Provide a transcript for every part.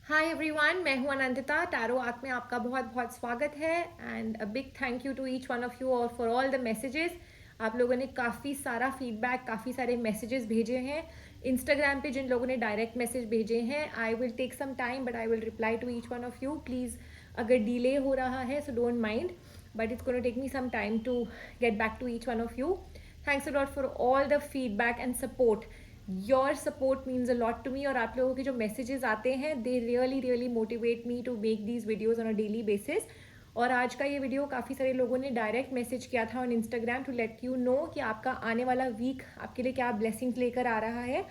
Hi everyone, मैं हूं Anantita. Tarot arc में आपका बहुत बहुत स्वागत है and a big thank you to each one of you और फॉर ऑल द मैसेजेस। आप लोगों ने काफ़ी सारा फीडबैक, काफ़ी सारे मैसेजेस भेजे हैं। इंस्टाग्राम पे जिन लोगों ने डायरेक्ट मैसेज भेजे हैं, I will take some time but I will reply to each one of you. Please, अगर डिले हो रहा है so don't mind, but it's gonna take me some time to get back to each one of you. Thanks a lot for all the feedback and support. Your support means a lot to me, और आप लोगों के जो messages आते हैं दे really really motivate me to make these videos on a daily basis. और आज का ये वीडियो काफ़ी सारे लोगों ने डायरेक्ट मैसेज किया था on Instagram to let you know कि आपका आने वाला वीक आपके लिए क्या ब्लेसिंग्स लेकर आ रहा है।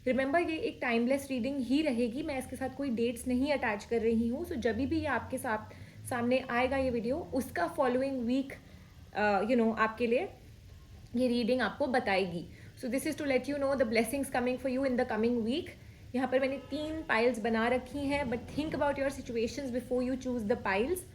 रिमेंबर, ये एक टाइमलेस रीडिंग ही रहेगी, मैं इसके साथ कोई डेट्स नहीं अटैच कर रही हूँ। सो जब भी ये आपके साथ सामने आएगा ये वीडियो, उसका फॉलोइंग वीक आपके लिए ये रीडिंग आपको बताएगी। So this is to let you know the blessings coming for you in the coming week. यहाँ पर मैंने 3 पाइल्स बना रखी हैं, but think about your situations before you choose the piles.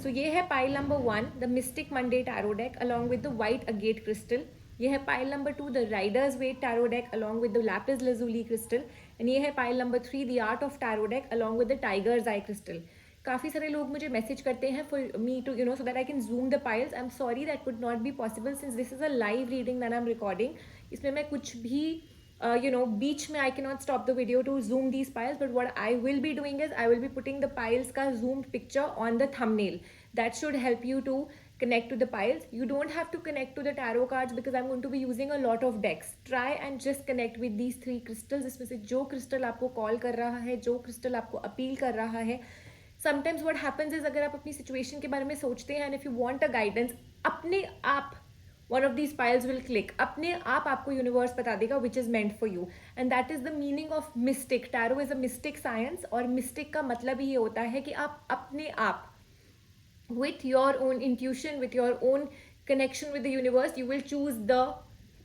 So ये है pile number 1, the Mystic Monday tarot deck along with the white agate crystal. ये है pile number 2, the Riders Waite tarot deck along with the lapis lazuli crystal. And ये है pile number 3, the art of tarot deck along with the tiger's eye crystal. काफ़ी सारे लोग मुझे message करते हैं for me to so that I can zoom the piles. I am sorry that would not be possible since this is a live reading that I am recording. इसमें मैं कुछ भी बीच में I can not stop the video to zoom these piles, but what I will be doing is I will be putting the piles का zoomed picture on the thumbnail. That should help you to connect to the piles. You don't have to connect to the tarot cards because I'm going to be using a lot of decks. Try and just connect with these 3 crystals. इसमें से जो crystal आपको call कर रहा है, जो crystal आपको appeal कर रहा है। समटाइम्स व्हाट हैपेंस इज, अगर आप अपनी सिचुएशन के बारे में सोचते हैं and if you want a guidance, अपने आप one of these piles will click. अपने आप आपको यूनिवर्स बता देगा which is meant for you, and that is the meaning of mistake. Tarot is a mistake science, और मिस्टिक का मतलब ही ये होता है कि आप अपने आप with your own intuition, with your own connection with the universe, you will choose the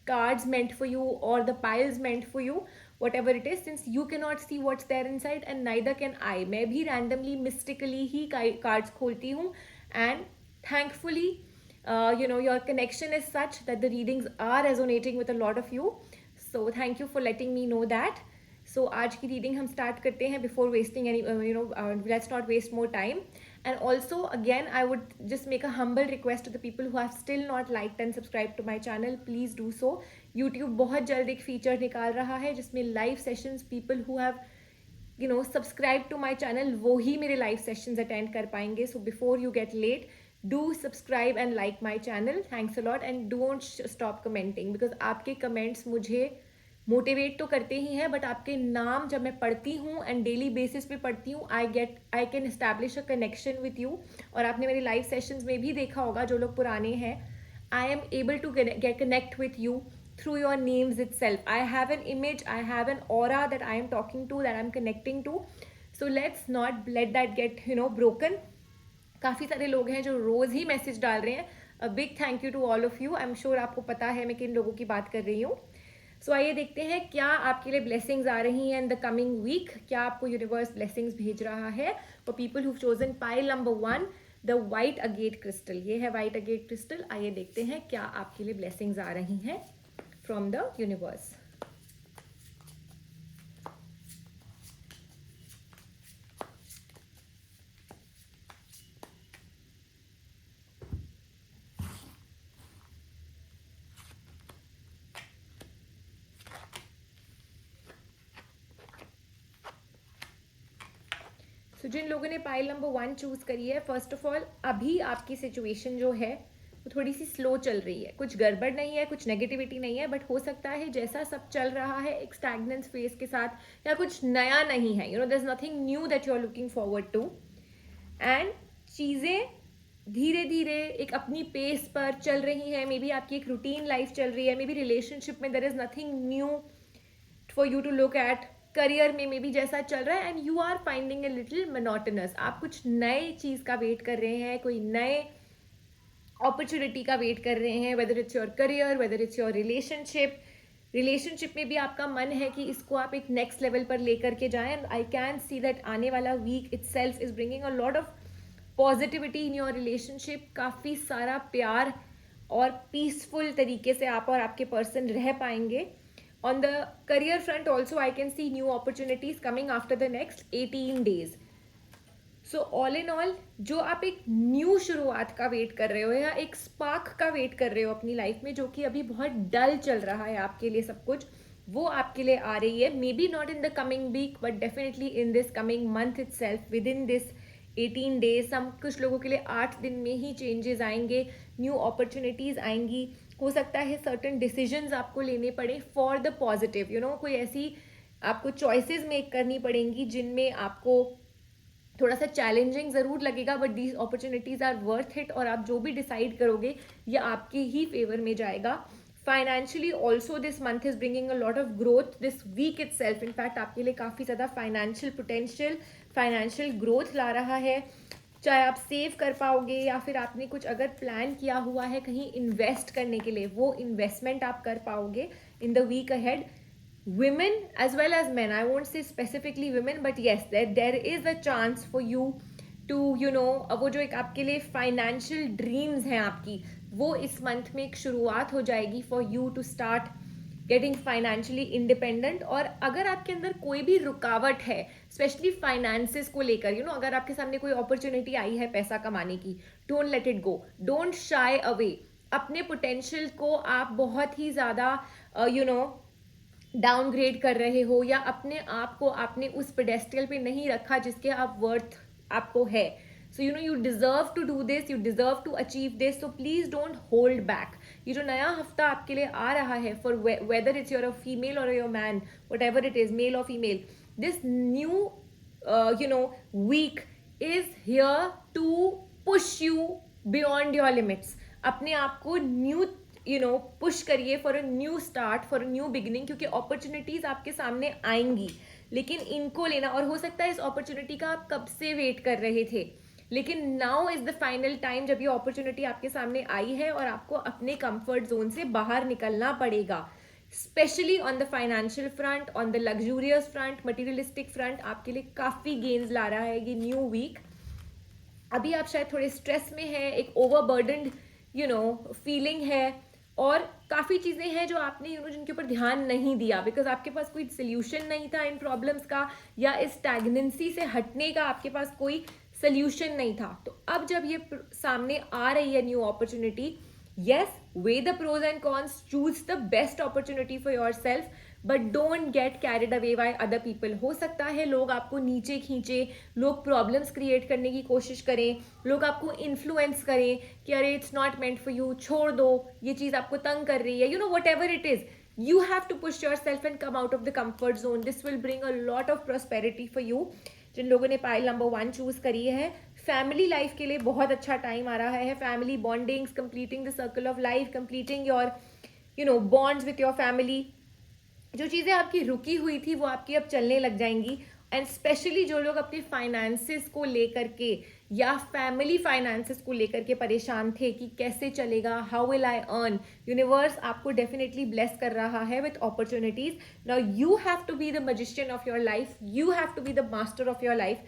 cards meant for you or the piles meant for you, whatever it is, since you cannot see what's there inside and neither can I. मैं भी randomly mystically ही cards खोलती हूँ, and thankfully your connection is such that the readings are resonating with a lot of you. So thank you for letting me know that. So आज की reading हम start करते हैं before wasting any let's not waste more time. And also, again, I would just make a humble request to the people who have still not liked and subscribed to my channel. Please do so. YouTube बहुत जल्द एक feature निकाल रहा है जिसमें live sessions, people who have subscribed to my channel वो ही मेरे live sessions attend कर पाएंगे. So before you get late, do subscribe and like my channel. Thanks a lot and don't stop commenting because आपके comments मुझे motivate तो करते ही हैं, but आपके नाम जब मैं पढ़ती हूँ एंड डेली बेसिस पे पढ़ती हूँ, I can establish a connection with you. और आपने मेरे लाइव सेशंस में भी देखा होगा, जो लोग पुराने हैं, I am able to get connect with you through your names itself. I have an image, I have an aura that I am talking to, that I am connecting to. So let's not let that get broken. काफ़ी सारे लोग हैं जो रोज़ ही message डाल रहे हैं. A big thank you to all of you. I am sure आपको पता है मैं किन लोगों की बात कर रही हूँ. सो आइए देखते हैं क्या आपके लिए ब्लेसिंग्स आ रही हैं इन द कमिंग वीक. क्या आपको यूनिवर्स ब्लेसिंग्स भेज रहा है for people who chosen pile number 1, the white agate crystal. ये है वाइट अगेट क्रिस्टल. आइए देखते हैं क्या आपके लिए ब्लेसिंग्स आ रही हैं फ्रॉम द यूनिवर्स. तो जिन लोगों ने पाइल नंबर 1 चूज़ करी है, फर्स्ट ऑफ ऑल अभी आपकी सिचुएशन जो है वो थोड़ी सी स्लो चल रही है. कुछ गड़बड़ नहीं है, कुछ नेगेटिविटी नहीं है, बट हो सकता है जैसा सब चल रहा है एक स्टैग्नेंस फेज के साथ, या कुछ नया नहीं है. There is nothing new that you are looking forward to, and चीज़ें धीरे धीरे एक अपनी पेस पर चल रही हैं. मे बी आपकी एक रूटीन लाइफ चल रही है, मे बी रिलेशनशिप में there is nothing new for you to look at. Career में मे बी जैसा चल रहा है and you are finding a little monotonous. आप कुछ नए चीज़ का वेट कर रहे हैं, कोई नए अपॉर्चुनिटी का वेट कर रहे हैं, weather it's your career, weather it's your relationship में भी आपका मन है कि इसको आप एक नेक्स्ट लेवल पर लेकर के जाएं. And I can see that आने वाला week itself is bringing a lot of positivity in your relationship. काफ़ी सारा प्यार और पीसफुल तरीके से आप और आपके पर्सन रह पाएंगे. On the career front also, I can see new opportunities coming after the next 18 days. So all in all, जो आप एक न्यू शुरुआत का वेट कर रहे हो या एक स्पार्क का वेट कर रहे हो अपनी लाइफ में, जो कि अभी बहुत डल चल रहा है आपके लिए सब कुछ, वो आपके लिए आ रही है. मे be not in the coming week but definitely in this coming month itself, within this 18 days. Some कुछ लोगों के लिए 8 दिन में ही चेंजेस आएंगे, न्यू अपॉर्चुनिटीज आएंगी. हो सकता है सर्टन डिसीजंस आपको लेने पड़े for the positive, you know, कोई ऐसी आपको चॉइसेस मेक करनी पड़ेंगी जिनमें आपको थोड़ा सा चैलेंजिंग ज़रूर लगेगा, but these opportunities are worth it. और आप जो भी डिसाइड करोगे ये आपके ही फेवर में जाएगा. Financially also this month is bringing a lot of growth this week itself. In fact आपके लिए काफ़ी ज़्यादा फाइनेंशियल पोटेंशियल, फाइनेंशियल ग्रोथ ला रहा है. चाहे आप सेव कर पाओगे या फिर आपने कुछ अगर प्लान किया हुआ है कहीं इन्वेस्ट करने के लिए, वो इन्वेस्टमेंट आप कर पाओगे in the week ahead. Women as well as men, I won't say specifically women, but yes, there is a chance for you to, you know, वो जो एक आपके लिए फाइनेंशियल ड्रीम्स हैं आपकी, वो इस मंथ में एक शुरुआत हो जाएगी for you to start getting financially independent. और अगर आपके अंदर कोई भी रुकावट है, स्पेशली फाइनेंसेस को लेकर, यू नो, अगर आपके सामने कोई अपॉर्चुनिटी आई है पैसा कमाने की, don't let it go, don't shy away. अपने पोटेंशियल को आप बहुत ही ज़्यादा यू नो डाउनग्रेड कर रहे हो, या अपने आप को आपने उस पेडेस्टल पे नहीं रखा जिसके आप वर्थ आपको है. So you know you deserve to do this, you deserve to achieve this. So please don't hold back. ये जो नया हफ्ता आपके लिए आ रहा है, for whether it's your a female और your man, whatever it is, male और female, this new you know week is here to push you beyond your limits. अपने आप को न्यू पुश करिए for a new start, for a new beginning, क्योंकि opportunities आपके सामने आएंगी, लेकिन इनको लेना, और हो सकता है इस अपॉर्चुनिटी का आप कब से वेट कर रहे थे, लेकिन now is the final time जब ये अपॉर्चुनिटी आपके सामने आई है और आपको अपने कंफर्ट जोन से बाहर निकलना पड़ेगा. Specially on the financial front, on the luxurious front, materialistic front, आपके लिए काफी गेन्स ला रहा है ये न्यू वीक. अभी आप शायद थोड़े स्ट्रेस में हैं, एक ओवरबर्डन्ड फीलिंग है, और काफ़ी चीज़ें हैं जो आपने जिनके ऊपर ध्यान नहीं दिया, बिकॉज आपके पास कोई सोल्यूशन नहीं था इन प्रॉब्लम्स का, या इस स्टैग्नेंसी से हटने का आपके पास कोई सोल्यूशन नहीं था. तो अब जब ये सामने आ रही है new opportunity, yes, weigh the pros and cons, choose the best opportunity for yourself, but don't get carried away by other people. हो सकता है लोग आपको नीचे खींचे, लोग प्रॉब्लम्स क्रिएट करने की कोशिश करें, लोग आपको इन्फ्लुएंस करें कि अरे it's not meant for you, छोड़ दो, ये चीज़ आपको तंग कर रही है, you know, what ever it is. You have to push yourself and come out of the comfort zone. This will bring a lot of prosperity for you. जिन लोगों ने पाइल नंबर 1 चूज करी है, फैमिली लाइफ के लिए बहुत अच्छा time आ रहा है. Family bondings, completing the circle of life, completing your bonds with your family. जो चीज़ें आपकी रुकी हुई थी वो आपकी अब चलने लग जाएंगी. एंड स्पेशली जो लोग अपने फाइनेंसेस को लेकर के या फैमिली फाइनेंसेस को लेकर के परेशान थे कि कैसे चलेगा, how will I earn, universe आपको डेफिनेटली ब्लेस कर रहा है with opportunities. Now you have to be the magician of your life, you have to be the master of your life.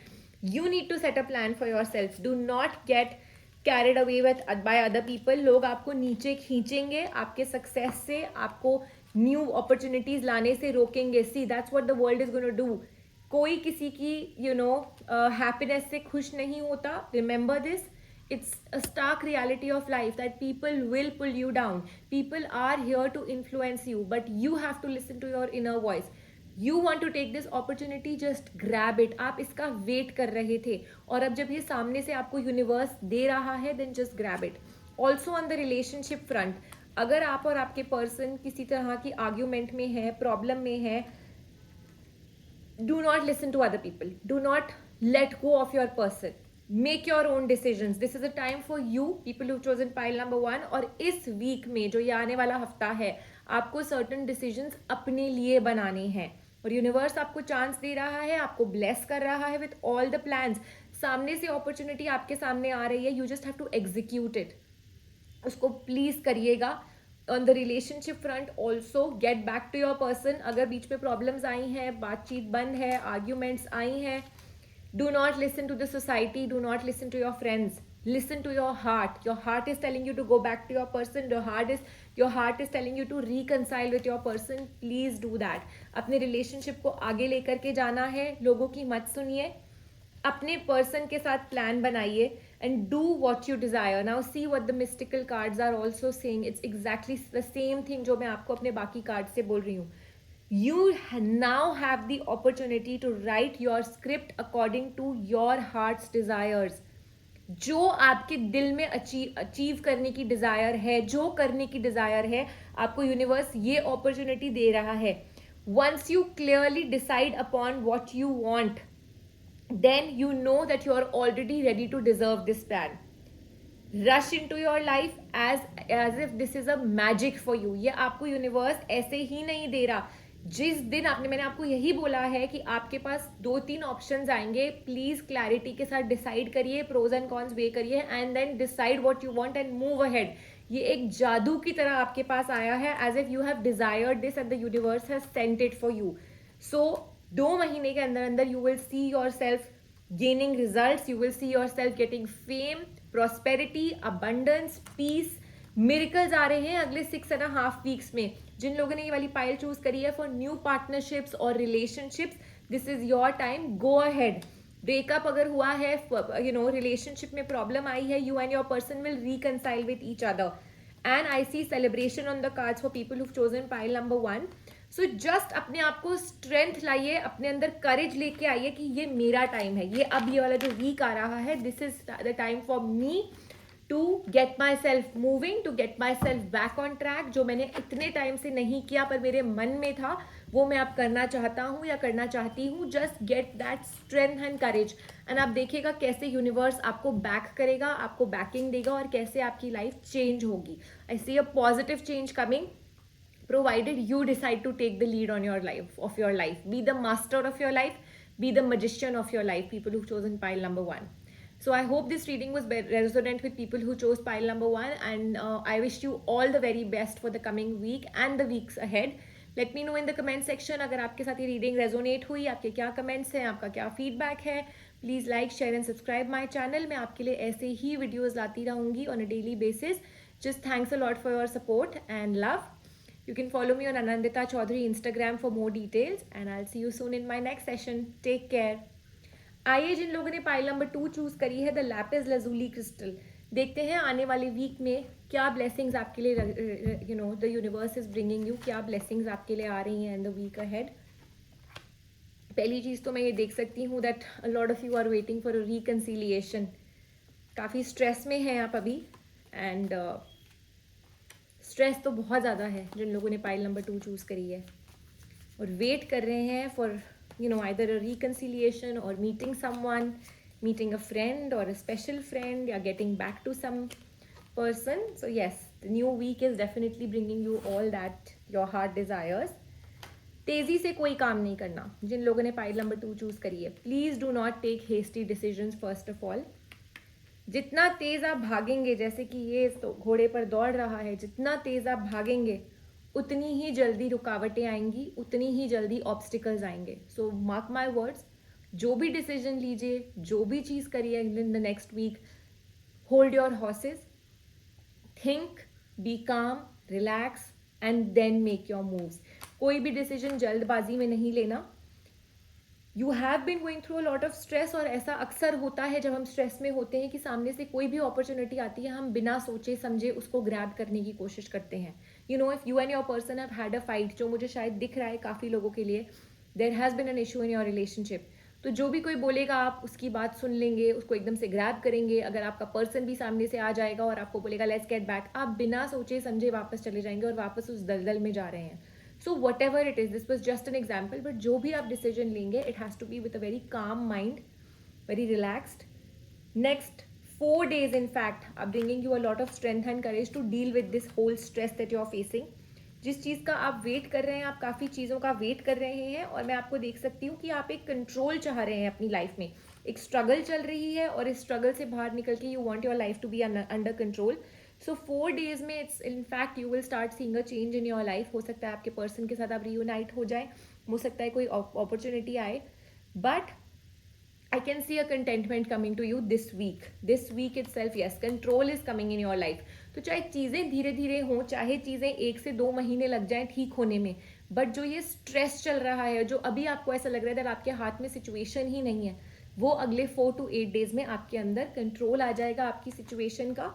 You need to set a plan for yourself. Do not get carried away with by other people. लोग आपको नीचे खींचेंगे, आपके success से आपको new opportunities लाने से रोकेंगे. See, that's what the world is gonna do. कोई किसी की हैप्पीनेस से खुश नहीं होता. Remember this, it's a stark reality of life that people will pull you down. People are here to influence you, but you have to listen to your inner voice. You want to take this opportunity, just grab it. आप इसका wait कर रहे थे और अब जब ये सामने से आपको यूनिवर्स दे रहा है, then just grab it. Also on the relationship front, अगर आप और आपके पर्सन किसी तरह की आर्ग्यूमेंट में है, प्रॉब्लम में है, do not listen to other people. Do not let go of your person. Make your own decisions. This is a time for you, people who've chosen pile number 1. और इस week में जो ये आने वाला हफ्ता है, आपको certain decisions अपने लिए बनाने हैं और यूनिवर्स आपको चांस दे रहा है, आपको ब्लेस कर रहा है विथ ऑल द प्लान्स. सामने से अपॉर्चुनिटी आपके सामने आ रही है, you just have to execute it. उसको प्लीज करिएगा. On the relationship front also get back to your person. अगर बीच में प्रॉब्लम्स आई हैं, बातचीत बंद है, आर्ग्यूमेंट्स आई हैं, do not listen to the society, do not listen to your friends. Listen to your heart. Your heart is telling you to go back to your person. Your heart is telling you to reconcile with your person. Please do that. अपने relationship को आगे लेकर के जाना है. लोगों की मत सुनिए. अपने पर्सन के साथ प्लान बनाइए and do what you desire. Now see what the mystical cards are also saying. It's exactly the same thing जो मैं आपको अपने बाकी कार्ड से बोल रही हूँ. You now have the opportunity to write your script according to your heart's desires. जो आपके दिल में अचीव करने की डिजायर है, जो करने की डिजायर है, आपको यूनिवर्स ये अपॉर्चुनिटी दे रहा है. Once you clearly decide upon what you want, then you know that you are already ready to deserve this plan. Rush into your life as if this is a magic for you. ये आपको universe ऐसे ही नहीं दे रहा. जिस दिन मैंने आपको यही बोला है कि आपके पास 2-3 ऑप्शंस आएंगे. प्लीज क्लैरिटी के साथ डिसाइड करिए, प्रोज एंड कॉन्स वे करिए and then decide what you want and move ahead. ये एक जादू की तरह आपके पास आया है. As if you have desired this and the universe has sent it for you. So 2 महीने के अंदर अंदर you will see yourself gaining result. You will see yourself getting fame, prosperity, abundance, peace. Miracles आ रहे हैं अगले 6.5 weeks में. जिन लोगों ने ये वाली पाइल चूज करी है फॉर न्यू पार्टनरशिप्स और relationships, this is your time. Go ahead. Breakup अगर हुआ है, रिलेशनशिप में प्रॉब्लम आई है, you and your person will reconcile with each other. And I see celebration on the cards for people who chosen pile number 1. So just अपने आप को strength लाइए, अपने अंदर करेज लेके आइए कि ये मेरा टाइम है. ये अब ये वाला जो वीक आ रहा है, this is the time for me to get myself moving, to get myself back on track. जो मैंने इतने टाइम से नहीं किया पर मेरे मन में था, वो मैं अब करना चाहता हूँ या करना चाहती हूँ. Just get that strength and courage and आप देखिएगा कैसे यूनिवर्स आपको बैक करेगा, आपको बैकिंग देगा और कैसे आपकी लाइफ चेंज होगी. I see a positive change coming, provided you decide to take the lead on your life. Be the master of your life, be the magician of your life, people who've chosen pile number 1. So I hope this reading was resonant with people who chose pile number 1, and I wish you all the very best for the coming week and the weeks ahead. Let me know in the comment section अगर आपके साथ ये reading resonate हुई, आपके क्या comments हैं, आपका क्या feedback है. Please like, share and subscribe my channel. मैं आपके लिए ऐसे ही videos लाती रहूँगी on a daily basis. Just thanks a lot for your support and love. You can follow me on Anandita Chaudhary Instagram for more details, and I'll see you soon in my next session. Take care. आइए जिन लोगों ने pile number 2 choose करी है, the Lapis lazuli crystal, देखते हैं आने वाले week में क्या ब्लेसिंग्स आपके लिए the universe is bringing you. क्या ब्लेसिंग्स आपके लिए आ रही हैं इन द वीक अहेड. पहली चीज़ तो मैं ये देख सकती हूँ that a lot of you are waiting for a reconciliation. काफ़ी स्ट्रेस में हैं आप अभी, एंड स्ट्रेस तो बहुत ज़्यादा है जिन लोगों ने पाइल नंबर 2 चूज़ करी है, और वेट कर रहे हैं for either a reconciliation or meeting someone, meeting a friend or a special friend, या getting back to some person. So yes, the new week is definitely bringing you all that your heart desires. तेज़ी से कोई काम नहीं करना. जिन लोगों ने pile number 2 choose करी है, please do not take hasty decisions. First of all, जितना तेज़ आप भागेंगे, जैसे कि ये तो घोड़े पर दौड़ रहा है, जितना तेज़ आप भागेंगे उतनी ही जल्दी रुकावटें आएंगी, उतनी ही जल्दी ऑब्स्टिकल्स आएंगे. सो मार्क माई वर्ड्स, जो भी डिसीजन लीजिए, जो भी चीज़ करिए in the next week, hold your horses, think, be calm, relax and then make your moves. कोई भी डिसीजन जल्दबाजी में नहीं लेना. You have been going through a lot of stress, और ऐसा अक्सर होता है जब हम स्ट्रेस में होते हैं कि सामने से कोई भी अपॉर्चुनिटी आती है, हम बिना सोचे समझे उसको ग्रैब करने की कोशिश करते हैं. If you and your person have had a fight, जो मुझे शायद दिख रहा है काफ़ी लोगों के लिए, there has been an issue in your relationship. तो जो भी कोई बोलेगा आप उसकी बात सुन लेंगे, उसको एकदम से ग्रैब करेंगे. अगर आपका पर्सन भी सामने से आ जाएगा और आपको बोलेगा लेट्स गेट बैक, आप बिना सोचे समझे वापस चले जाएंगे और वापस उस दलदल में जा रहे हैं. So whatever it is, this was just an example, but जो भी आप decision लेंगे, it has to be with a very calm mind, very relaxed. Next 4 days, in fact, are bringing you a lot of strength and courage to deal with this whole stress that you are facing. जिस चीज़ का आप wait कर रहे हैं, आप काफ़ी चीज़ों का वेट कर रहे हैं, और मैं आपको देख सकती हूँ कि आप एक कंट्रोल चाह रहे हैं अपनी लाइफ में. एक स्ट्रगल चल रही है और इस स्ट्रगल से बाहर निकल के you want your life to be under control. So 4 days में it's in fact you will start seeing a change in your life. हो सकता है आपके पर्सन के साथ आप रियूनाइट हो जाए, हो सकता है कोई अपॉर्चुनिटी आए, but I can see a contentment coming to you this week. This week itself, yes, control is coming in your life. तो चाहे चीज़ें धीरे धीरे हों, चाहे चीज़ें 1 से 2 महीने लग जाएं ठीक होने में, बट जो ये स्ट्रेस चल रहा है, जो अभी आपको ऐसा लग रहा है कि आपके हाथ में सिचुएशन ही नहीं है, वो अगले 4 to 8 डेज में आपके अंदर कंट्रोल आ जाएगा आपकी सिचुएशन का.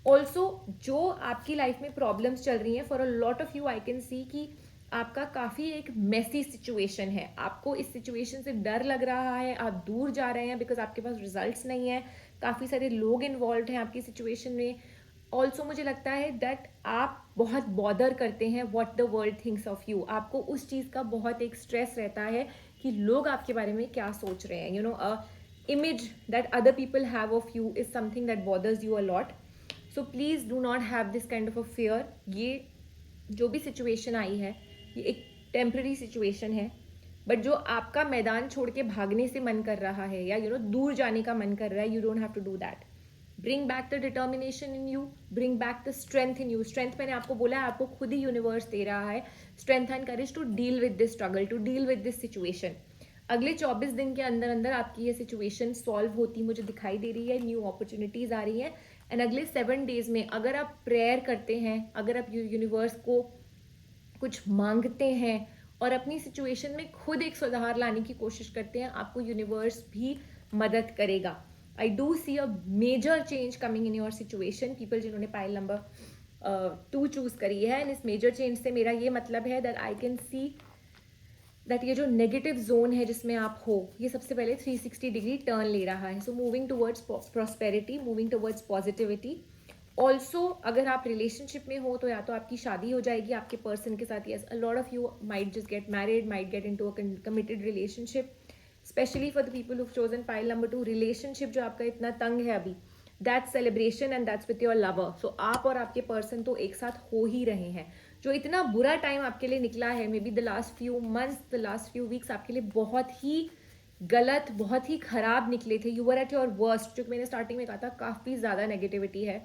ऑल्सो जो आपकी लाइफ में प्रॉब्लम्स चल रही हैं, for a lot of you I can सी कि आपका काफ़ी एक मेसी सिचुएशन है. आपको इस सिचुएशन से डर लग रहा है, आप दूर जा रहे हैं बिकॉज आपके पास रिजल्ट्स नहीं है. काफ़ी सारे लोग इन्वॉल्व हैं आपकी सिचुएशन में. ऑल्सो मुझे लगता है दैट आप बहुत बॉदर करते हैं what the world thinks of you. आपको उस चीज़ का बहुत एक स्ट्रेस रहता है कि लोग आपके बारे में क्या सोच रहे हैं. You know, a image that other people have of you is something that bothers you a lot. So please do not have this kind of a fear. ये जो भी सिचुएशन आई है, ये एक टेम्प्रेरी सिचुएशन है, बट जो आपका मैदान छोड़ के भागने से मन कर रहा है या दूर जाने का मन कर रहा है, you don't have to do that. Bring back the determination in you, bring back the strength in you. Strength मैंने आपको बोला है, आपको खुद ही यूनिवर्स दे रहा है strength and courage to deal with this struggle, to deal with this situation. अगले 24 दिन के अंदर अंदर आपकी ये सिचुएशन सॉल्व होती मुझे दिखाई दे रही है. न्यू अपॉर्चुनिटीज आ रही हैं. एंड अगले 7 डेज में अगर आप प्रेयर करते हैं, अगर आप यूनिवर्स को कुछ मांगते हैं और अपनी सिचुएशन में खुद एक सुधार लाने की कोशिश करते हैं, आपको यूनिवर्स भी मदद करेगा. I do see a major change coming in your situation. People जिन्होंने पाइल नंबर 2 चूज करी है, एंड इस मेजर चेंज से मेरा ये मतलब है that I can see that ये जो नेगेटिव जोन है जिसमें आप हो, ये सबसे पहले 360 डिग्री टर्न ले रहा है. So moving towards prosperity, moving towards positivity. Also अगर आप रिलेशनशिप में हो तो या तो आपकी शादी हो जाएगी आपके पर्सन के साथ. Yes, a lot of you might just get married, might get into a committed relationship. Specially for the people who chosen pile number 2, relationship जो आपका इतना तंग है अभी, that's celebration and that's with your lover. So आप और आपके person तो एक साथ हो ही रहे हैं. जो इतना बुरा टाइम आपके लिए निकला है, may be the last few months, the last few weeks आपके लिए बहुत ही गलत, बहुत ही खराब निकले थे. You were at your worst. जो मैंने स्टार्टिंग में कहा था, काफ़ी ज़्यादा नेगेटिविटी है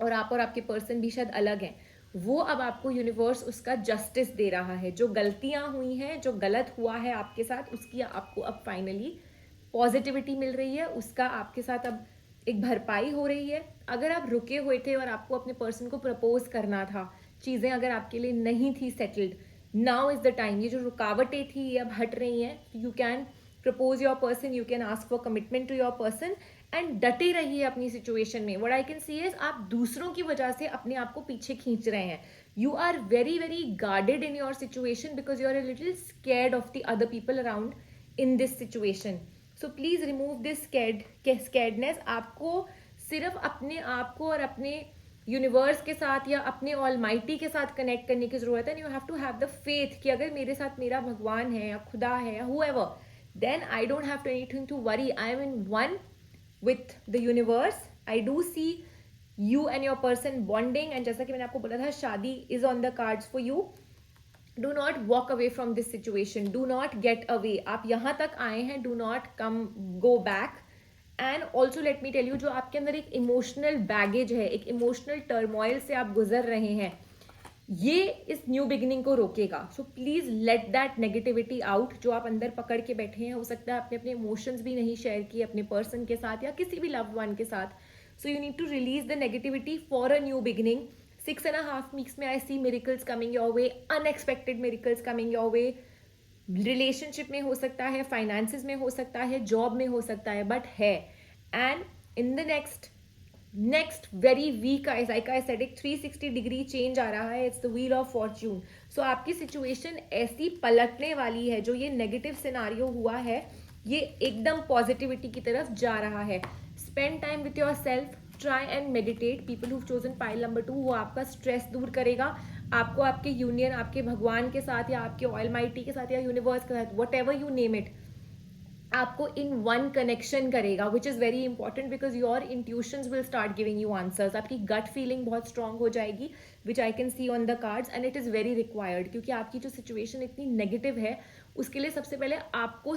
और आप और आपके पर्सन भी शायद अलग हैं. वो अब आपको यूनिवर्स उसका जस्टिस दे रहा है. जो गलतियां हुई हैं, जो गलत हुआ है आपके साथ, उसकी आपको अब फाइनली पॉजिटिविटी मिल रही है. उसका आपके साथ अब एक भरपाई हो रही है. अगर आप रुके हुए थे और आपको अपने पर्सन को प्रपोज करना था, चीज़ें अगर आपके लिए नहीं थी settled, now is the time. ये जो रुकावटें थी ये अब हट रही हैं. You can propose your person, you can ask for commitment to your person and डटे रहिए अपनी सिचुएशन में. What I can see is आप दूसरों की वजह से अपने आप को पीछे खींच रहे हैं. You are very very guarded in your situation because you are a little scared of the other people around in this situation. So please remove this scaredness. आपको सिर्फ अपने आप को और अपने यूनिवर्स के साथ या अपने ऑलमाइटी के साथ कनेक्ट करने की जरूरत है. You have to have the faith कि अगर मेरे साथ मेरा भगवान है या खुदा है या whoever, then I don't have anything to worry. I am in one with the universe. I do see you and your person bonding, and जैसा कि मैंने आपको बोला था, शादी is on the cards for you. Do not walk away from this situation. Do not get away. आप यहाँ तक आए हैं, do not come go back. And also let me tell you, जो आपके अंदर एक इमोशनल बैगेज है, एक इमोशनल टर्मोइल से आप गुजर रहे हैं, ये इस न्यू बिगिनिंग को रोकेगा. So please let that negativity out. जो आप अंदर पकड़ के बैठे हैं, हो सकता है आपने अपने इमोशंस भी नहीं शेयर किए अपने पर्सन के साथ या किसी भी लव्ड वन के साथ. So you need to release the negativity for a new beginning. 6.5 weeks में I see miracles coming your way, unexpected miracles coming your way. Relationship में हो सकता है, फाइनेंसेस में हो सकता है, जॉब में हो सकता है, बट है. And in the next very week like I said, एक 360 डिग्री चेंज आ रहा है. It's the wheel of fortune. So आपकी सिचुएशन ऐसी पलटने वाली है. जो ये नेगेटिव सिनारियो हुआ है, ये एकदम पॉजिटिविटी की तरफ जा रहा है. Spend time with your self, try and meditate. People who chosen pile number 2, वो आपका स्ट्रेस दूर करेगा. आपको आपके यूनियन, आपके भगवान के साथ या आपके ऑलमाइटी के साथ या यूनिवर्स के साथ, whatever you name it, आपको इन वन कनेक्शन करेगा, which is very important because your intuitions will start giving you answers. आपकी गट फीलिंग बहुत स्ट्रांग हो जाएगी, which I can see on the cards, and it is very required. क्योंकि आपकी जो situation इतनी negative है, उसके लिए सबसे पहले आपको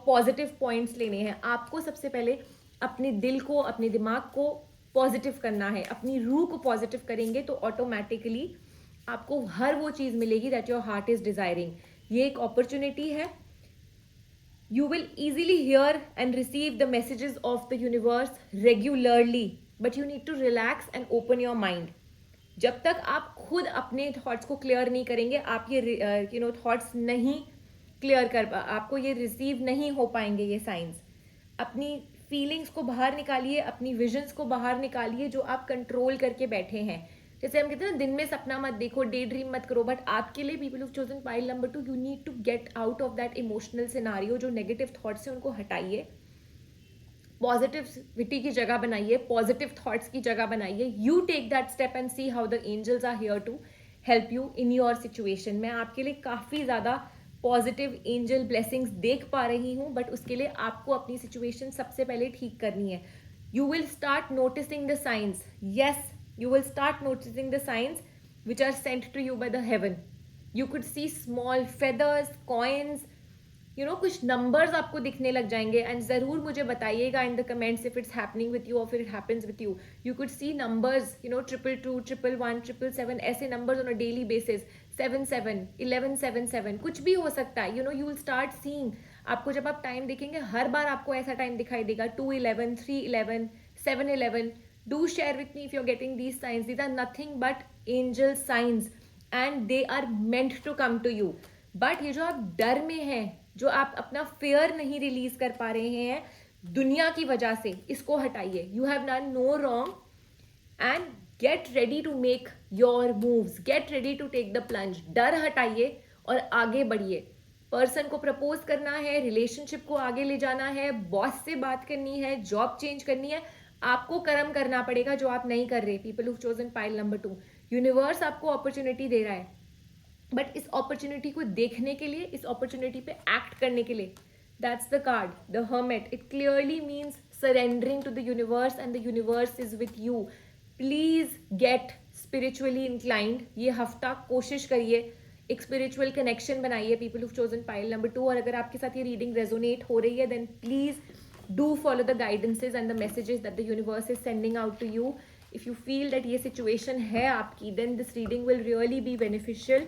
पॉजिटिव पॉइंट्स लेने हैं. आपको सबसे पहले अपने दिल को, अपने दिमाग को पॉजिटिव करना है. अपनी रूह को पॉजिटिव करेंगे तो ऑटोमेटिकली आपको हर वो चीज़ मिलेगी that your heart is desiring. ये एक अपॉर्चुनिटी है. You will easily hear and receive the messages of the universe regularly, but you need to relax and open your mind. जब तक आप खुद अपने थॉट्स को क्लियर नहीं करेंगे, आप ये थॉट्स नहीं क्लियर आपको ये रिसीव नहीं हो पाएंगे ये साइंस. अपनी फीलिंग्स को बाहर निकालिए, अपनी विजन्स को बाहर निकालिए जो आप कंट्रोल करके बैठे हैं. जैसे हम कहते हैं ना, दिन में सपना मत देखो, डे ड्रीम मत करो, बट आपके लिए people who chosen pile number 2, you need to get out of that emotional scenario. जो नेगेटिव थॉट्स हैं उनको हटाइए, पॉजिटिविटी की जगह बनाइए, पॉजिटिव थॉट्स की जगह बनाइए. You take that step and see how the angels are here to help you in your situation. मैं आपके लिए काफ़ी ज़्यादा पॉजिटिव एंजल ब्लेसिंग्स देख पा रही हूँ, बट उसके लिए आपको अपनी सिचुएशन सबसे पहले ठीक करनी है. You will start noticing the science. Yes, you will start noticing the signs which are sent to you by the heaven. You could see small feathers, coins, कुछ numbers आपको दिखने लग जाएंगे. एंड ज़रूर मुझे बताइएगा in the comments if it's happening with you or if it happens with you. You could see numbers, 222, 111, 777, ऐसे numbers on a daily basis. 77, 1177, कुछ भी हो सकता है. You will start seeing. आपको जब आप टाइम देखेंगे, हर बार आपको ऐसा टाइम दिखाई देगा. 211, 311, 711. Do share with me if you're getting these signs. These are nothing but angel signs and they are meant to come to you. But ये जो आप डर में हैं, जो आप अपना fear नहीं रिलीज कर पा रहे हैं दुनिया की वजह से, इसको हटाइए. You have done no wrong and get ready to make your moves. Get ready to take the plunge. डर हटाइए और आगे बढ़िए. पर्सन को प्रपोज करना है, रिलेशनशिप को आगे ले जाना है, बॉस से बात करनी है, जॉब चेंज करनी है. आपको कर्म करना पड़ेगा जो आप नहीं कर रहे. People who chosen pile number 2, universe आपको अपॉर्चुनिटी दे रहा है, बट इस अपॉर्चुनिटी को देखने के लिए, इस अपॉर्चुनिटी पे एक्ट करने के लिए, that's the card, the hermit. It clearly means surrendering to the universe and the universe is with you. Please get spiritually inclined. ये हफ्ता कोशिश करिए, एक स्पिरिचुअल कनेक्शन बनाइए people who chosen pile number 2. और अगर आपके साथ ये रीडिंग रेजोनेट हो रही है, then please do follow the guidances and the messages that the universe is sending out to you. If you feel that ये situation है आपकी, then this reading will really be beneficial.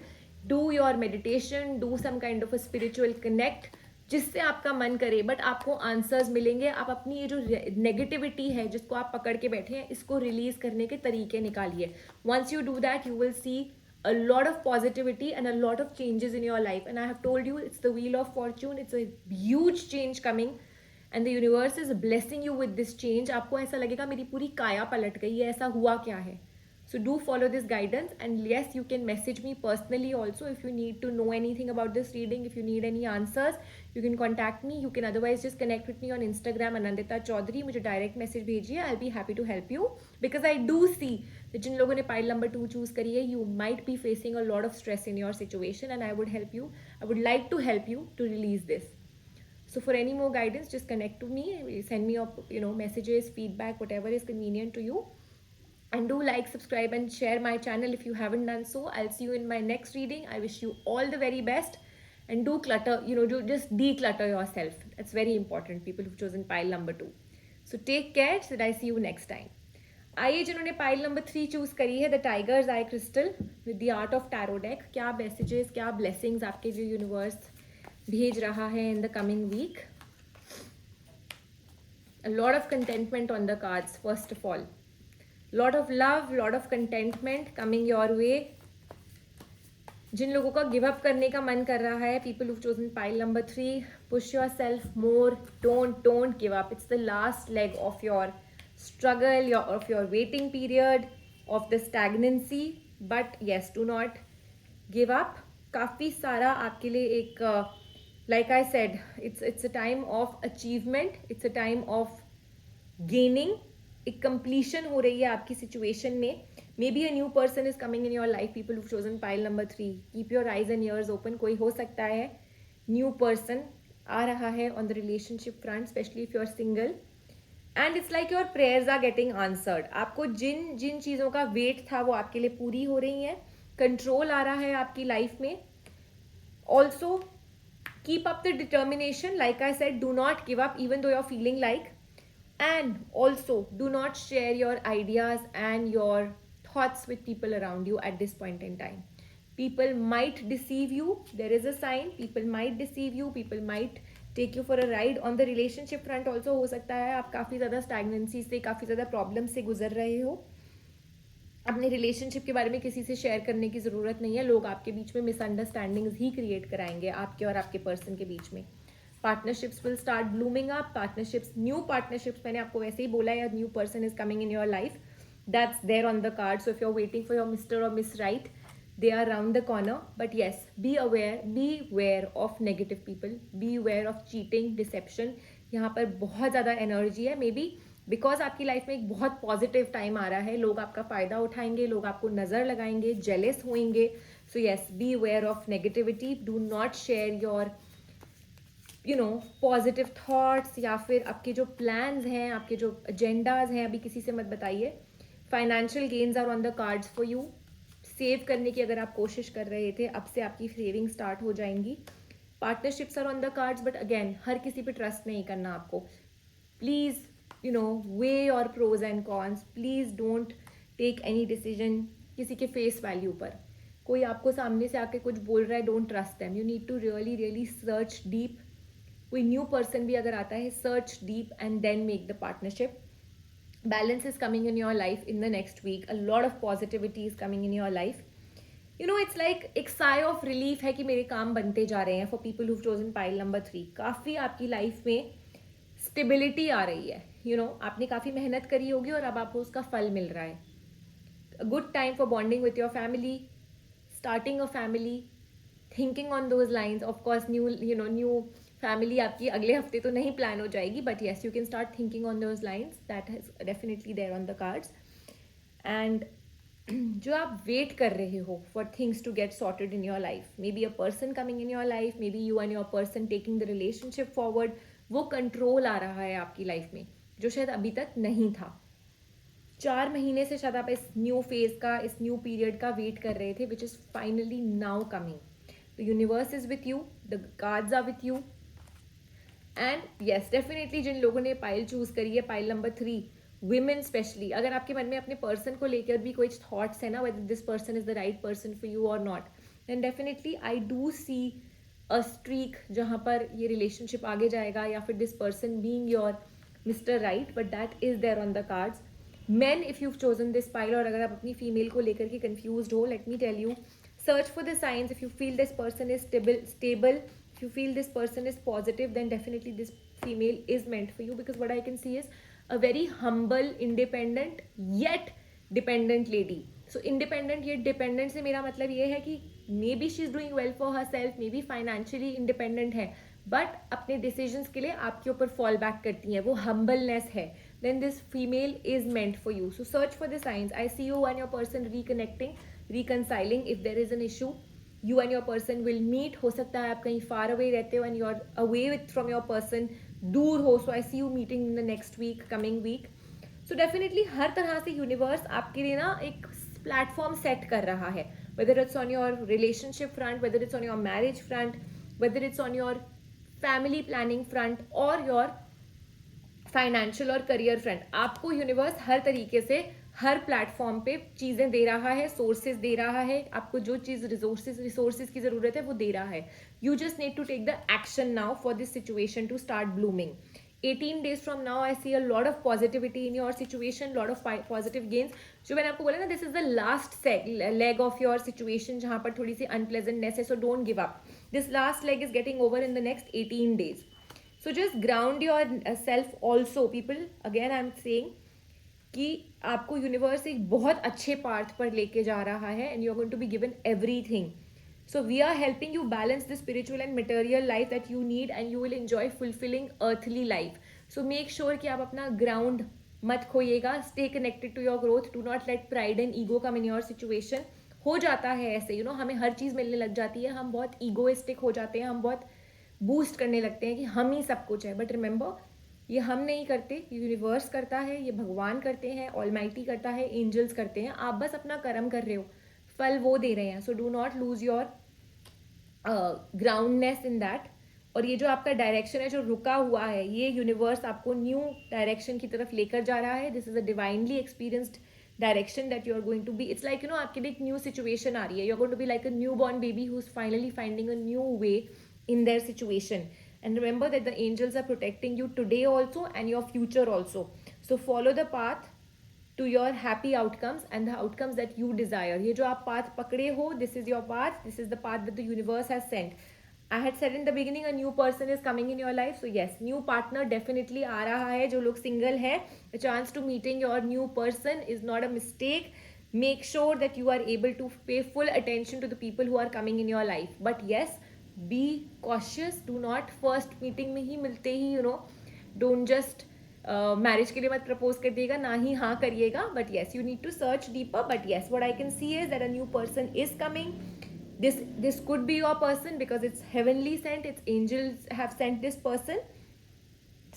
Do your meditation, do some kind of a spiritual connect, जिससे आपका मन करे, but आपको answers मिलेंगे. आप अपनी ये जो नेगेटिविटी है जिसको आप पकड़ के बैठे हैं, इसको रिलीज करने के तरीके निकालिए. Once you do that, you will see a lot of positivity and a lot of changes in your life. And I have told you, it's the wheel of fortune. It's a huge change coming. And the universe is blessing you with this change. आपको ऐसा लगेगा मेरी पूरी काया पलट गई है, ऐसा हुआ क्या है. So do follow this guidance, and yes, you can message me personally also if you need to know anything about this reading. If you need any answers, you can contact me. You can otherwise just connect with me on Instagram, Anandita Chaudhary. मुझे direct message भेजिए. I'll be happy to help you, because I do see that जिन लोगों ने pile number 2 choose करी है, you might be facing a lot of stress in your situation, and I would help you. I would like to help you to release this. So for any more guidance, just connect to me. Send me your messages, feedback, whatever is convenient to you. And do like, subscribe, and share my channel if you haven't done so. I'll see you in my next reading. I wish you all the very best. And do clutter, do just declutter yourself. That's very important, people who've chosen pile number 2. So take care. So I see you next time. आइए जिन्होंने pile number 3 choose करी है, the tiger's eye crystal with the art of tarot deck. क्या messages, क्या blessings आपके जो universe भेज रहा है in the coming week. A lot of contentment on the cards. First of all, lot of love, lot of contentment coming your way. जिन लोगों का give up करने का मन कर रहा है, people who've chosen pile number 3, push yourself more. Don't give up. It's the last leg of your struggle, of your waiting period, of the stagnancy. But yes, do not give up. काफ़ी सारा आपके लिए एक like I said, it's a time of achievement. It's a time of gaining. एक completion हो रही है आपकी situation में. Maybe a new person is coming in your life. People who've chosen pile number 3. Keep your eyes and ears open. कोई हो सकता है new person आ रहा है on the relationship front, especially if you're single. And it's like your prayers are getting answered. आपको जिन चीज़ों का wait था वो आपके लिए पूरी हो रही हैं. कंट्रोल आ रहा है आपकी लाइफ में. Also, keep up the determination. Like I said, do not give up even though you're feeling like. And also, do not share your ideas and your thoughts with people around you at this point in time. People might deceive you. There is a sign. People might deceive you. People might take you for a ride. On the relationship front also हो सकता है आप काफ़ी ज़्यादा stagnancy से, काफ़ी ज़्यादा problem से गुजर रहे हो। अपने रिलेशनशिप के बारे में किसी से शेयर करने की ज़रूरत नहीं है, लोग आपके बीच में मिसअंडरस्टैंडिंग्स ही क्रिएट कराएंगे आपके और आपके पर्सन के बीच में। Partnerships will start blooming up, partnerships, new partnerships, मैंने आपको वैसे ही बोला है, new person is coming in your life, that's there on the card. So if you are waiting for your mister और miss right, they are around the corner. But yes, be aware of negative people, be aware of cheating, deception. यहाँ पर बहुत ज़्यादा energy है, may be because आपकी life में एक बहुत पॉजिटिव टाइम आ रहा है, लोग आपका फ़ायदा उठाएंगे, लोग आपको नज़र लगाएंगे, जेलस होंगे. So yes, be aware of negativity, do not share your positive thoughts, या फिर आपके जो प्लान्स हैं, आपके जो एजेंडाज हैं, अभी किसी से मत बताइए. Financial gains are on the cards for you. Save करने की अगर आप कोशिश कर रहे थे, अब से आपकी सेविंग स्टार्ट हो जाएंगी. Partnerships are on the cards, but again हर किसी पे ट्रस्ट नहीं करना आपको. Please weigh your pros and cons. Please don't take any decision किसी के फेस वैल्यू पर. कोई आपको सामने से आके कुछ बोल रहा है, don't trust them. You need to really really search deep. कोई न्यू पर्सन भी अगर आता है, search deep and then make the partnership. Balance is coming in your life in the next week. A lot of positivity is coming in your life. It's like एक sigh of relief है कि मेरे काम बनते जा रहे हैं. For people who've chosen pile number 3, काफ़ी आपकी लाइफ में स्टेबिलिटी आ रही है. आपने काफ़ी मेहनत करी होगी और अब आपको उसका फल मिल रहा है. A good time for bonding with your family, starting a family, thinking on those lines. Of course, new family आपकी अगले हफ्ते तो नहीं प्लान हो जाएगी, but yes, you can start thinking on those lines. That is definitely there on the cards. And जो आप wait कर रहे हो for things to get sorted in your life, maybe a person coming in your life, maybe you and your person taking the relationship forward, वो control आ रहा है आपकी लाइफ में जो शायद अभी तक नहीं था. 4 महीने से शायद आप इस न्यू फेज का, इस न्यू पीरियड का वेट कर रहे थे, which is finally now coming. The universe is with you, the cards are with you. And yes, definitely जिन लोगों ने पाइल चूज करी है, पाइल नंबर 3, विमेन स्पेशली, अगर आपके मन में अपने पर्सन को लेकर भी कोई थॉट्स है ना, whether this person is the right person for you और not, then definitely I do see a streak जहाँ पर ये रिलेशनशिप आगे जाएगा, या फिर this person being your mister right, but that is there on the cards. Men, if you've chosen this pile, और अगर आप अपनी फीमेल को लेकर के कंफ्यूज हो, let me tell you, search for the signs. If you feel this person is stable, if you feel this person is positive, then definitely this female is meant for you, because what I can see is a very humble, independent yet dependent lady. So independent yet dependent से मेरा मतलब ये है कि maybe she is doing well for herself, maybe financially independent है, but अपने decisions के लिए आपके ऊपर fall back करती हैं, वो humbleness है. Then this female is meant for you. So search for the signs. I see you and your person reconnecting, reconciling. If there is an issue, you and your person will meet. हो सकता है आप कहीं far away रहते हो and you're away from your person, दूर हो. So I see you meeting in the next week, coming week. So definitely हर तरह से universe आपके लिए ना एक platform set कर रहा है. Whether it's on your relationship front, whether it's on your marriage front, whether it's on your family planning front, or your financial और करियर फ्रंट, आपको यूनिवर्स हर तरीके से हर प्लेटफॉर्म पे चीज़ें दे रहा है, सोर्सेज दे रहा है. आपको जो चीज़ रिसोर्सेज की ज़रूरत है वो दे रहा है. You just need to take the action now for this situation to start blooming. 18 days from now, I see a lot of positivity in your situation, lot of positive gains. जो मैंने आपको बोला ना, this is the last leg of your situation जहाँ पर थोड़ी सी unpleasantness है, so don't give up. This last leg is getting over in the next 18 days. So just ground yourself also, people. Again I am saying कि आपको universe एक बहुत अच्छे पार्थ पर लेके जा रहा है, and you are going to be given everything. So we are helping you balance the spiritual and material life that you need, and you will enjoy fulfilling earthly life. So make sure कि आप अपना ground मत खोइएगा. Stay connected to your growth. Do not let pride and ego come in your situation. हो जाता है ऐसे, हमें हर चीज़ मिलने लग जाती है, हम बहुत ईगोइस्टिक हो जाते हैं, हम बहुत बूस्ट करने लगते हैं कि हम ही सब कुछ है. बट रिमेंबर, ये हम नहीं करते, यूनिवर्स करता है, ये भगवान करते हैं, ऑलमाइटी करता है, एंजल्स करते हैं. आप बस अपना कर्म कर रहे हो, फल वो दे रहे हैं. So do not lose your groundness in that. और ये जो आपका डायरेक्शन है जो रुका हुआ है, ये यूनिवर्स आपको न्यू डायरेक्शन की तरफ लेकर जा रहा है. This is a divinely experienced direction that you are going to be. It's like आपके लिए एक न्यू सिचुएशन आ रही है. You are going to be like a new born baby who is finally finding a new way in their situation, and remember that the angels are protecting you today also and your future also. So follow the path to your happy outcomes and the outcomes that you desire. ये जो आप path पकड़े हो, this is your path, this is the path that the universe has sent. I had said in the beginning, a new person is coming in your life. So yes, new partner definitely आ रहा है. जो लोग single है, a chance to meeting your new person is not a mistake. Make sure that you are able to pay full attention to the people who are coming in your life. But yes, be cautious. Do not first meeting में ही मिलते ही don't just marriage के लिए मत propose कर दिएगा, ना ही हाँ करिएगा. But yes, you need to search deeper. But yes, what I can see is that a new person is coming. This could be your person because it's heavenly sent, it's angels have sent this person.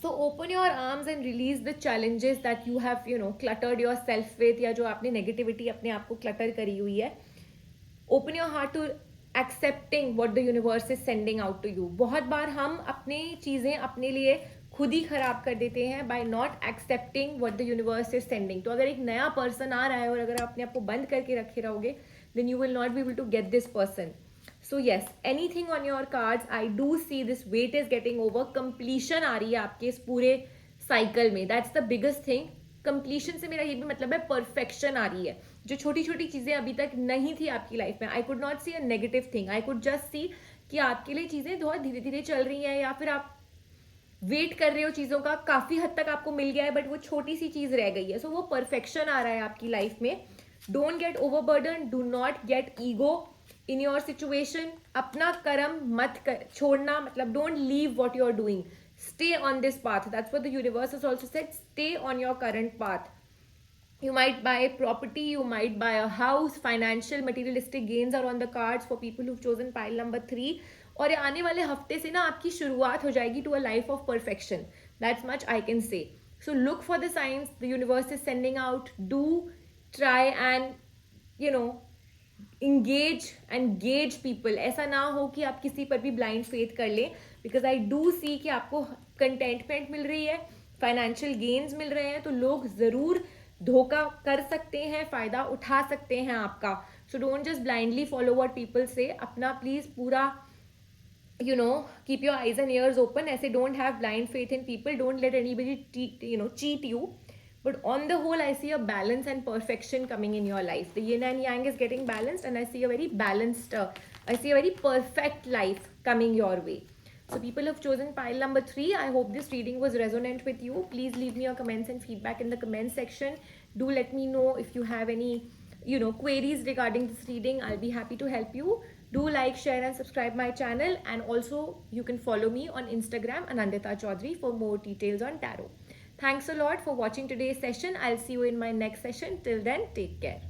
So open your arms and release the challenges that you have cluttered yourself with, या जो आपने negativity अपने आप को clutter करी हुई है. Open your heart to accepting what the universe is sending out to you. बहुत बार हम अपनी चीज़ें अपने लिए खुद ही खराब कर देते हैं by not accepting what the universe is sending. तो अगर एक नया person आ रहा है और अगर अपने आप को बंद करके रखे रहोगे, then you will not be able to get this person. So yes, anything on your cards, I do see this weight is getting over. Completion आ रही है आपके इस पूरे cycle में. That's the biggest thing. Completion से मेरा ये भी मतलब है perfection आ रही है. जो छोटी छोटी चीज़ें अभी तक नहीं थी आपकी लाइफ में, I could not see a negative thing. I could just see कि आपके लिए चीज़ें बहुत धीरे धीरे चल रही हैं, या फिर आप वेट कर रहे हो चीज़ों का, काफ़ी हद तक आपको मिल गया है बट वो छोटी सी चीज़ रह गई है. सो वो परफेक्शन आ रहा है आपकी लाइफ में. Don't get overburden, do not get ego in your situation. अपना कर्म मत छोड़ना, मतलब don't leave what you are doing. Stay on this path. That's what the universe has also said. Stay on your current path. You might buy property, you might buy a house. Financial materialistic gains are on the cards for people who've chosen pile number 3. और आने वाले हफ्ते से ना आपकी शुरुआत हो जाएगी to a life of perfection. That's much I can say. So look for the signs the universe is sending out. Do try and engage and gauge people. ऐसा ना हो कि आप किसी पर भी blind faith कर लें, because I do see कि आपको contentment मिल रही है, financial gains मिल रहे हैं, तो लोग ज़रूर धोखा कर सकते हैं, फ़ायदा उठा सकते हैं आपका. So don't just blindly follow what people say. अपना प्लीज़ पूरा keep your eyes and ears open. ऐसे don't have blind faith in people. Don't let anybody cheat you. But on the whole, I see a balance and perfection coming in your life. The yin and yang is getting balanced, and I see a very balanced, I see a very perfect life coming your way. So people have chosen pile number 3. I hope this reading was resonant with you. Please leave me your comments and feedback in the comment section. Do let me know if you have any, queries regarding this reading. I'll be happy to help you. Do like, share and subscribe my channel. And also you can follow me on Instagram, Anandita Chaudhary, for more details on tarot. Thanks a lot for watching today's session. I'll see you in my next session. Till then, take care.